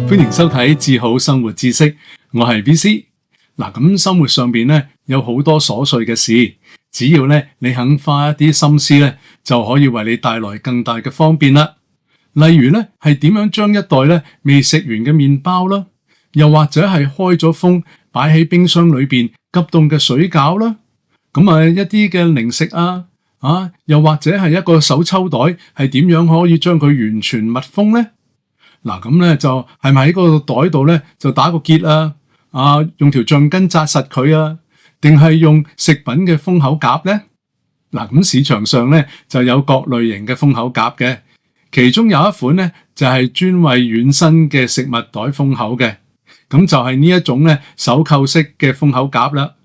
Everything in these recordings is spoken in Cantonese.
歡迎收睇智好生活知識，我係 VC。嗱，咁生活上邊咧有好多瑣碎嘅事，只要咧你肯花一啲心思咧，就可以為你帶來更大嘅方便啦。例如咧係點樣將一袋咧未食完嘅麵包啦，又或者係開咗封擺喺冰箱裏邊急凍嘅水餃啦，咁一啲嘅零食又或者係一個手抽袋，係點樣可以將佢完全密封呢？嗱，咁咧就係咪喺個袋度咧就打個結用條橡筋紮實佢定係用食品嘅封口夾呢？嗱，咁市場上咧就有各類型嘅封口夾嘅，其中有一款咧就係專為軟身嘅食物袋封口嘅，咁就係呢一種咧手扣式嘅封口夾啦。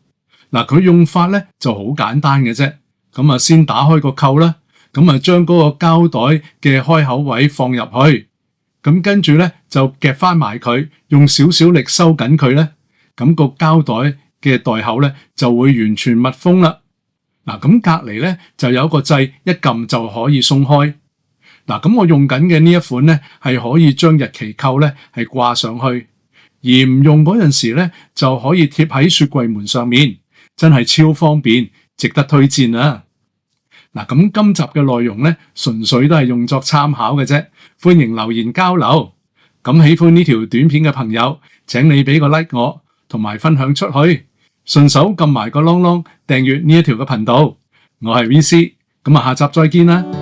嗱，佢用法咧就好簡單嘅啫，咁先打開個扣啦，咁將嗰個膠袋嘅開口位放入去。咁跟住咧就夾翻埋佢，用少少力收緊佢咧，咁個膠袋嘅袋口咧就會完全密封啦。嗱，咁隔籬咧就有一個掣，一撳就可以鬆開。嗱，咁我用緊嘅呢一款咧係可以將日期扣咧係掛上去，而唔用嗰陣時咧就可以貼喺雪櫃門上面，真係超方便，值得推薦啊！嗱，咁今集嘅內容咧，純粹都係用作參考嘅啫，歡迎留言交流。咁喜歡呢條短片嘅朋友，請你俾個 like 我，同埋分享出去，順手撳埋個啷啷訂閱呢一條嘅頻道。我係 VC，咁下集再見啦。